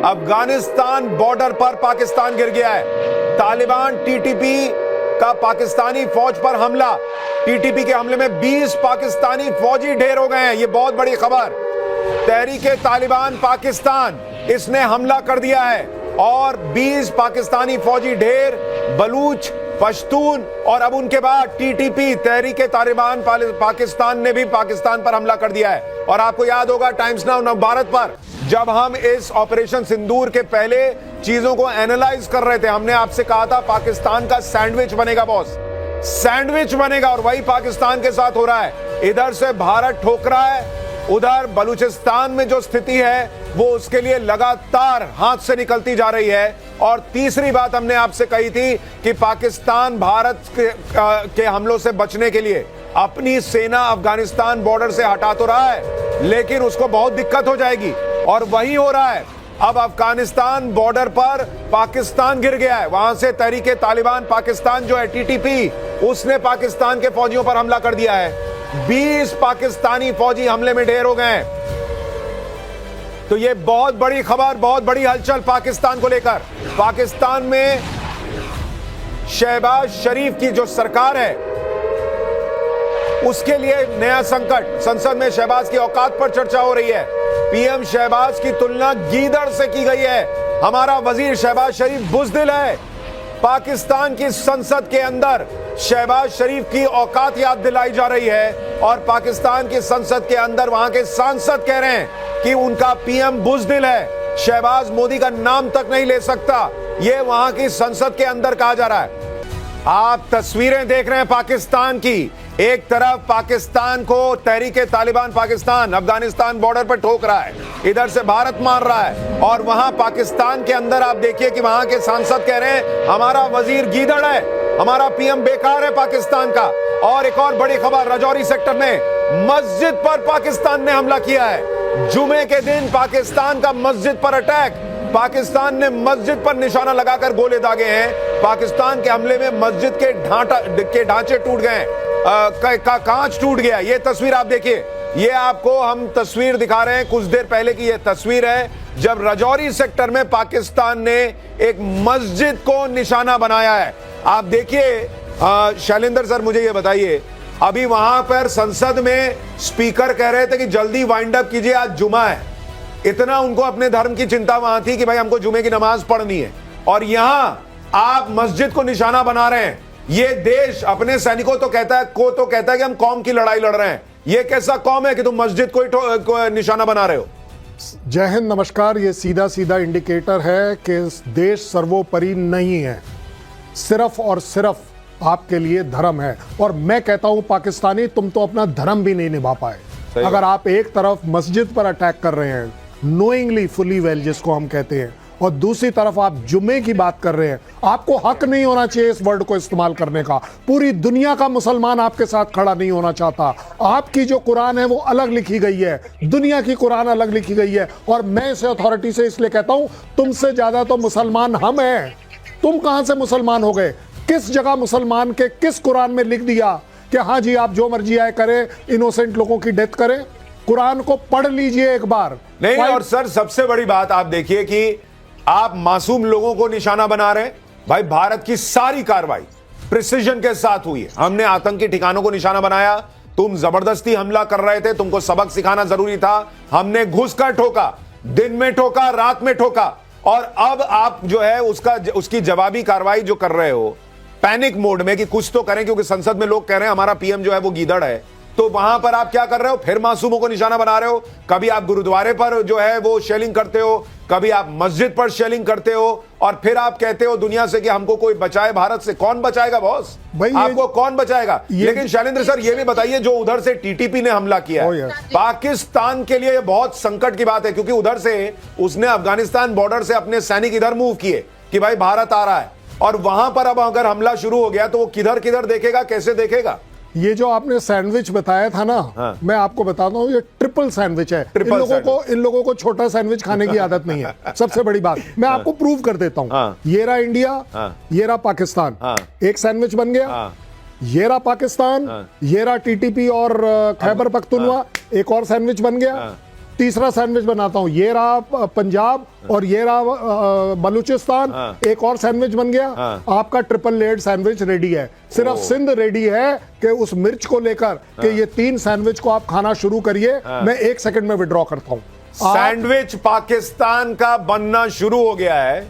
Afghanistan border पर पाकिस्तान गिर गया है। तालिबान टीटीपी का पाकिस्तानी फौज पर हमला। टीटीपी के हमले में 20 पाकिस्तानी फौजी ढेर हो गए हैं। यह बहुत बड़ी खबर। तहरीके तालिबान पाकिस्तान इसने हमला कर दिया है और 20 पाकिस्तानी फौजी ढेर, बलूच, पश्तून और अब उनके बाद टीटीपी तहरीके तालिबान पाकिस्तान ने भी पाकिस्तान पर हमला कर दिया है। और आपको याद होगा टाइम्स नाउ नवभारत पर जब हम इस ऑपरेशन सिंदूर के पहले चीजों को एनालाइज कर रहे थे, हमने आपसे कहा था पाकिस्तान का सैंडविच बनेगा बॉस, सैंडविच बनेगा। और वही पाकिस्तान के साथ हो रहा है। इधर से भारत ठोक रहा है, उधर बलूचिस्तान में जो स्थिति है वो उसके लिए लगातार हाथ से निकलती जा रही है। और तीसरी बात हमने आपसे कही थी कि पाकिस्तान भारत के हमलों से बचने के लिए अपनी सेना अफगानिस्तान बॉर्डर से हटा तो रहा है, लेकिन उसको बहुत दिक्कत हो जाएगी। और वही हो रहा है। अब अफगानिस्तान बॉर्डर पर पाकिस्तान गिर गया है। वहां से तहरीके तालिबान पाकिस्तान जो है टीटीपी, उसने पाकिस्तान के फौजियों पर हमला कर दिया है। 20 पाकिस्तानी फौजी हमले में ढेर हो गए हैं। तो यह बहुत बड़ी खबर, बहुत बड़ी हलचल पाकिस्तान को लेकर। पाकिस्तान में शहबाज शरीफ की जो सरकार है उसके लिए नया संकट। संसद में शहबाज की औकात पर चर्चा हो रही है। पीएम शहबाज की तुलना गीदड़ से की गई है। हमारा वजीर शहबाज शरीफ बुज़दिल है। पाकिस्तान की संसद के अंदर शहबाज शरीफ की औकात याद दिलाई जा रही है और पाकिस्तान की संसद के अंदर वहां के सांसद कह रहे हैं कि उनका पीएम बुज़दिल है, शहबाज मोदी का नाम तक नहीं ले सकता। यह वहां की संसद के अंदर कहा जा रहा है। आप तस्वीरें देख रहे हैं पाकिस्तान की। एक तरफ पाकिस्तान को तहरीके तालिबान पाकिस्तान अफगानिस्तान बॉर्डर पर ठोक रहा है, इधर से भारत मार रहा है। और वहां पाकिस्तान के अंदर आप देखिए कि वहां के सांसद कह रहे हैं हमारा वजीर गीदड़ है, हमारा पीएम बेकार है पाकिस्तान का। और एक और बड़ी खबर, राजौरी सेक्टर में मस्जिद पर पाकिस्तान ने हमला किया है। जुमे के दिन पाकिस्तान का मस्जिद पर अटैक। पाकिस्तान ने मस्जिद पर निशाना लगाकर गोले दागे हैं। पाकिस्तान के हमले में मस्जिद के ढांचे टूट गए, का कांच टूट गया। ये तस्वीर आप देखिए, ये आपको हम तस्वीर दिखा रहे हैं कुछ देर पहले की। ये तस्वीर है जब राजौरी सेक्टर में पाकिस्तान ने एक मस्जिद को निशाना बनाया है। आप देखिए शैलेंद्र सर, मुझे ये बताइए, अभी वहां पर संसद में स्पीकर कह रहे थे कि जल्दी वाइंड अप कीजिए, आज जुमा है। इतना उनको अपने धर्म की चिंता वहां थी कि भाई हमको जुमे की नमाज पढ़नी है, और यहां आप मस्जिद को निशाना बना रहे हैं। ये देश अपने सैनिकों तो कहता है कि हम कौम की लड़ाई लड़ रहे हैं। ये कैसा कौम है कि तुम मस्जिद को निशाना बना रहे हो? जय हिंद, नमस्कार। ये सीधा सीधा इंडिकेटर है कि देश सर्वोपरि नहीं है, सिर्फ और सिर्फ आपके लिए धर्म है। और मैं कहता हूं पाकिस्तानी, तुम तो अपना धर्म भी नहीं निभा पाए। अगर आप एक तरफ मस्जिद पर अटैक कर रहे हैं नोइंगली, फुली वेल जिसको हम कहते हैं, और दूसरी तरफ आप जुम्मे की बात कर रहे हैं, आपको हक नहीं होना चाहिए इस वर्ड को इस्तेमाल करने का। पूरी दुनिया का मुसलमान आपके साथ खड़ा नहीं होना चाहता। आपकी जो कुरान है वो अलग लिखी गई है, दुनिया की कुरान अलग लिखी गई है। और मैं इसे अथॉरिटी से इसलिए कहता हूं, तुमसे ज्यादा तो मुसलमान हम हैं। तुम कहां से मुसलमान हो गए? किस जगह मुसलमान के किस कुरान में लिख दिया कि हाँ जी आप जो मर्जी आए करें, इनोसेंट लोगों की डेथ करें? कुरान को पढ़ लीजिए एक बार। नहीं, और सर सबसे बड़ी बात आप देखिए कि आप मासूम लोगों को निशाना बना रहे हैं। भाई भारत की सारी कार्रवाई प्रिसीजन के साथ हुई है। हमने आतंकी ठिकानों को निशाना बनाया, तुम जबरदस्ती हमला कर रहे थे, तुमको सबक सिखाना जरूरी था। हमने घुसकर ठोका, दिन में ठोका, रात में ठोका। और अब आप जो है उसकी जवाबी कार्रवाई जो कर रहे हो पैनिक मोड में कि कुछ तो करें, क्योंकि संसद में लोग कह रहे हैं हमारा पीएम जो है वो गीदड़ है। तो वहां पर आप क्या कर रहे हो? फिर मासूमों को निशाना बना रहे हो। कभी आप गुरुद्वारे पर जो है वो शेलिंग करते हो, कभी आप मस्जिद पर शेलिंग करते हो, और फिर आप कहते हो दुनिया से कि हमको कोई बचाए भारत से। कौन बचाएगा बॉस? आपको कौन बचाएगा? लेकिन शैलेंद्र सर ये भी बताइए, जो उधर से टीटीपी ने हमला किया है, पाकिस्तान के लिए बहुत संकट की बात है, क्योंकि उधर से उसने अफगानिस्तान बॉर्डर से अपने सैनिक इधर मूव किए कि भाई भारत आ रहा है। और वहां पर अब अगर हमला शुरू हो गया तो वो किधर किधर देखेगा, कैसे देखेगा? ये जो आपने सैंडविच बताया था ना, हाँ। मैं आपको बताता हूँ ये ट्रिपल सैंडविच है। इन लोगों को छोटा सैंडविच खाने की आदत नहीं है। सबसे बड़ी बात मैं आपको प्रूव कर देता हूँ। हाँ। ये रहा इंडिया, हाँ। ये रहा पाकिस्तान, हाँ। एक सैंडविच बन गया। हाँ। ये रहा पाकिस्तान, ये रहा टीटीपी और खैबर पख्तूनवा, एक और सैंडविच बन गया। तीसरा सैंडविच बनाता हूं, ये रहा पंजाब और ये रहा बलूचिस्तान, एक और सैंडविच बन गया, आपका ट्रिपल लेयर्ड सैंडविच रेडी है। सिर्फ सिंध रेडी है कि उस मिर्च को लेकर कि ये 3 सैंडविच को आप खाना शुरू करिए। मैं 1 सेकंड में विड्रॉ करता हूं। सैंडविच पाकिस्तान का बनना शुरू हो गया है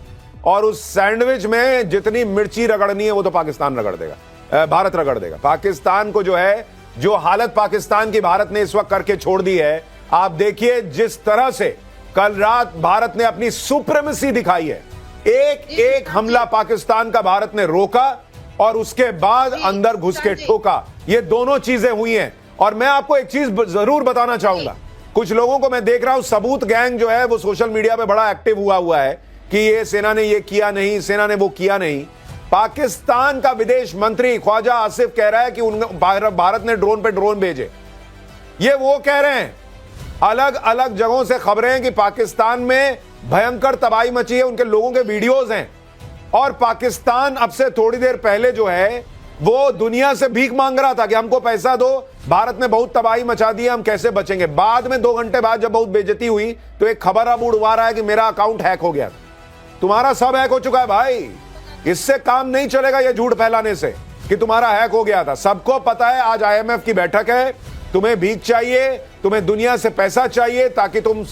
और उस सैंडविच में जितनी मिर्ची रगड़नी है वो तो पाकिस्तान रगड़ देगा, भारत रगड़ देगा। पाकिस्तान को जो है, जो हालत पाकिस्तान की भारत ने इस वक्त करके छोड़ दी है, आप देखिए जिस तरह से कल रात भारत ने अपनी सुप्रीमेसी दिखाई है। एक एक हमला पाकिस्तान का भारत ने रोका और उसके बाद अंदर घुस के ठोका। ये दोनों चीजें हुई हैं। और मैं आपको एक चीज जरूर बताना चाहूंगा, कुछ लोगों को मैं देख रहा हूं, सबूत गैंग जो है वो सोशल मीडिया पे बड़ा एक्टिव हुआ है कि ये सेना ने ये किया नहीं, सेना ने वो किया नहीं। पाकिस्तान का विदेश मंत्री ख्वाजा आसिफ कह रहा है कि भारत ने ड्रोन पे ड्रोन भेजे। ये वो कह रहे हैं, अलग अलग जगहों से खबरें हैं कि पाकिस्तान में भयंकर तबाही मची है, उनके लोगों के वीडियोस हैं। और पाकिस्तान अब से थोड़ी देर पहले जो है वो दुनिया से भीख मांग रहा था कि हमको पैसा दो, भारत ने बहुत तबाही मचा दी है, हम कैसे बचेंगे। बाद में 2 घंटे बाद जब बहुत बेइज्जती हुई तो एक खबर अब उड़वा रहा है कि मेरा अकाउंट हैक हो गया। तुम्हारा सब हैक हो चुका है भाई, इससे काम नहीं चलेगा ये झूठ फैलाने से कि तुम्हारा हैक हो गया था। सबको पता है आज IMF की बैठक है, तुम्हें भीख चाहिए, तुम्हें दुनिया से पैसा चाहिए ताकि तुम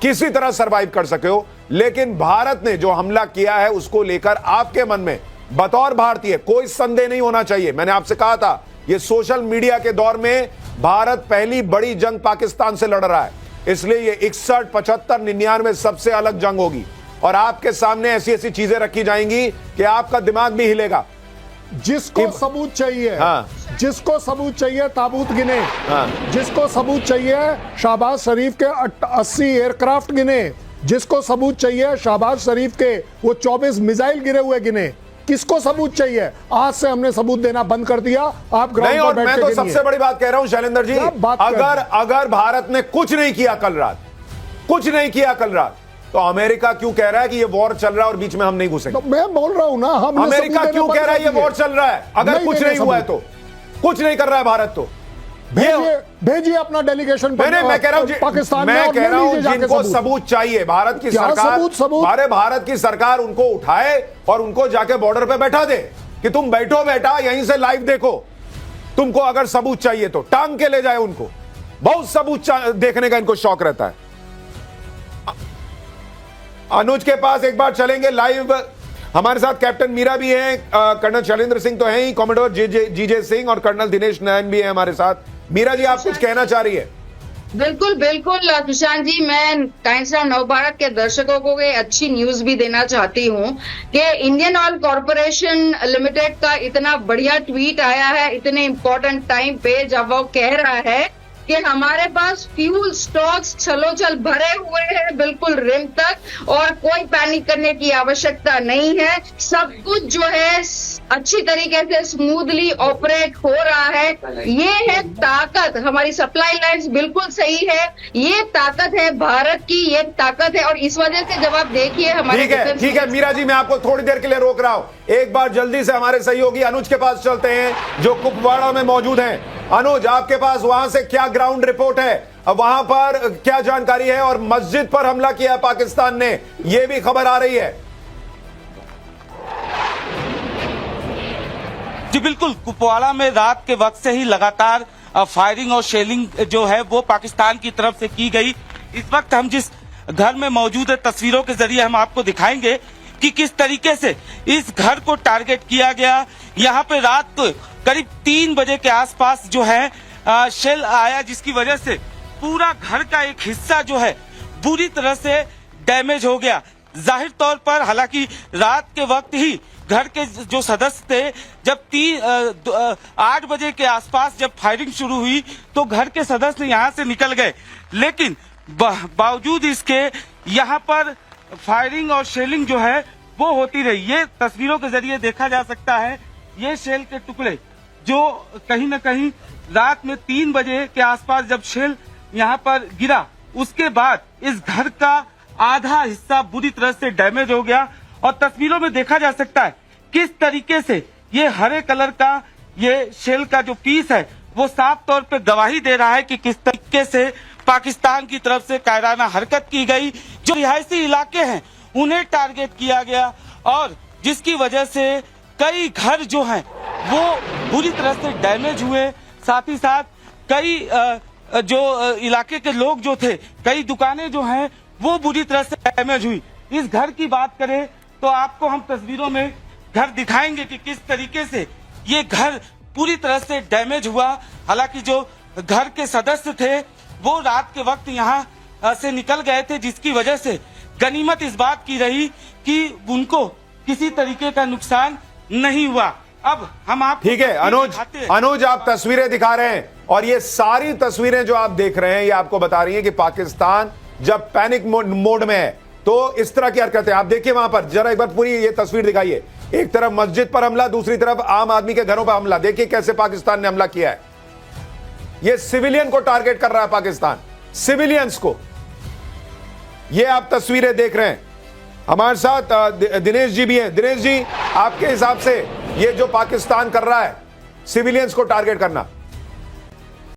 किसी तरह सरवाइव कर सके हो। लेकिन भारत ने जो हमला किया है उसको लेकर आपके मन में बतौर भारतीय कोई संदेह नहीं होना चाहिए। मैंने आपसे कहा था ये सोशल मीडिया के दौर में भारत पहली बड़ी जंग पाकिस्तान से लड़ रहा है, इसलिए ये 61, 75, 99 सबसे अलग जंग होगी और आपके सामने ऐसी ऐसी चीजें रखी जाएंगी कि आपका दिमाग भी हिलेगा। जिसको सबूत चाहिए, जिसको सबूत चाहिए ताबूत गिने, जिसको सबूत चाहिए शहबाज शरीफ के 80 एयरक्राफ्ट गिने, जिसको सबूत चाहिए शहबाज शरीफ के वो 24 मिसाइल गिरे हुए गिने। किसको सबूत चाहिए? आज से हमने सबूत देना बंद कर दिया। आप ग्राउंड पर बैठ के मैं तो सबसे बड़ी बात कह रहा हूं शैलेंद्र जी, अगर भारत ने कुछ नहीं किया कल रात, कुछ नहीं किया कल रात, तो अमेरिका क्यों कह रहा है कि ये वॉर चल रहा है और बीच में हम नहीं घुसेंगे? तो मैं बोल रहा हूं ना, हम अमेरिका क्यों कह रहा है ये वॉर चल रहा है? अगर कुछ नहीं हुआ है तो कुछ नहीं कर रहा है भारत, तो भेजिए अपना डेलीगेशन। मैं कह रहा हूं पाकिस्तान में, मैं कह रहा हूं जिनको सबूत चाहिए, भारत की सरकार, भारत की सरकार उनको उठाए और उनको जाके बॉर्डर पे बैठा दे कि तुम बैठो बेटा, यहीं से लाइव देखो। तुमको अगर सबूत चाहिए तो टांग के ले जाए उनको। बहुत सबूत देखने का इनको शौक रहता है। अनुज के पास एक बार चलेंगे लाइव, हमारे साथ कैप्टन मीरा भी हैं, कर्नल शैलेंद्र सिंह तो हैं ही, कॉमोडोर जीजे सिंह और कर्नल दिनेश नयन भी हैं हमारे साथ। मीरा जी, आप कुछ कहना चाह रही है? बिल्कुल बिल्कुल सुशांत जी, मैं टाइम्स ऑफ नवभारत के दर्शकों को ये अच्छी न्यूज भी देना चाहती हूँ कि इंडियन ऑयल कॉरपोरेशन लिमिटेड का इतना बढ़िया ट्वीट आया है इतने इम्पोर्टेंट टाइम पे, जब वो कह रहा है कि हमारे पास फ्यूल स्टॉक्स छलोछल भरे हुए हैं बिल्कुल रिम तक और कोई पैनिक करने की आवश्यकता नहीं है। सब कुछ जो है अच्छी तरीके से स्मूथली ऑपरेट हो रहा है। ये है ताकत, हमारी सप्लाई लाइंस बिल्कुल सही है, ये ताकत है भारत की, ये ताकत है। और इस वजह से जब आप देखिए हमारे ठीक है मीरा जी, मैं आपको थोड़ी देर के लिए रोक रहा हूं। एक बार जल्दी से हमारे सहयोगी अनुज के पास चलते हैं जो कुपवाड़ा में मौजूद हैं। अनुज, आपके पास वहां से क्या ग्राउंड रिपोर्ट है, वहां पर क्या जानकारी है? और मस्जिद पर हमला किया पाकिस्तान ने, यह भी खबर आ रही है। जी बिल्कुल, कुपवाड़ा में रात के वक्त से ही लगातार फायरिंग और शेलिंग जो है वो पाकिस्तान की तरफ से की गई। इस वक्त हम जिस घर में मौजूद है, तस्वीरों के जरिए हम आपको दिखाएंगे कि किस तरीके से इस घर को टारगेट किया गया। यहाँ पे रात करीब 3 बजे के आसपास जो है शेल आया, जिसकी वजह से पूरा घर का एक हिस्सा जो है बुरी तरह से डैमेज हो गया। जाहिर तौर पर हालांकि रात के वक्त ही घर के जो सदस्य थे, जब 8 बजे के आसपास जब फायरिंग शुरू हुई तो घर के सदस्य यहाँ से निकल गए, लेकिन बावजूद इसके यहाँ पर फायरिंग और शेलिंग जो है वो होती रही। ये तस्वीरों के जरिए देखा जा सकता है, ये शेल के टुकड़े जो कहीं न कहीं रात में 3 बजे के आसपास जब शेल यहाँ पर गिरा, उसके बाद इस घर का आधा हिस्सा बुरी तरह से डैमेज हो गया। और तस्वीरों में देखा जा सकता है किस तरीके से ये हरे कलर का ये शेल का जो पीस है वो साफ तौर पे गवाही दे रहा है कि किस तरीके से पाकिस्तान की तरफ से कायराना हरकत की गई। जो रिहायशी इलाके हैं उन्हें टारगेट किया गया और जिसकी वजह से कई घर जो हैं वो बुरी तरह से डैमेज हुए। साथ ही साथ कई जो इलाके के लोग जो थे, कई दुकानें जो हैं वो बुरी तरह से डैमेज हुई। इस घर की बात करें तो आपको हम तस्वीरों में घर दिखाएंगे कि किस तरीके से ये घर पूरी तरह से डैमेज हुआ। हालांकि जो घर के सदस्य थे वो रात के वक्त यहाँ से निकल गए थे, जिसकी वजह से गनीमत इस बात की रही कि उनको किसी तरीके का नुकसान नहीं हुआ। अब हम आप ठीक है अनुज आप तस्वीरें दिखा रहे हैं और ये सारी तस्वीरें जो आप देख रहे हैं ये आपको बता रही हैं कि पाकिस्तान जब पैनिक मोड में है तो इस तरह की हरकतें। आप देखिए वहां पर जरा एक बार पूरी ये तस्वीर दिखाइए। एक तरफ मस्जिद पर हमला, दूसरी तरफ आम आदमी के घरों पर हमला। देखिए कैसे पाकिस्तान ने हमला किया है। ये सिविलियन को टारगेट कर रहा है पाकिस्तान, सिविलियंस को। ये आप तस्वीरें देख रहे हैं। हमारे साथ दिनेश जी भी हैं। दिनेश जी, आपके हिसाब से ये जो पाकिस्तान कर रहा है सिविलियंस को टारगेट करना,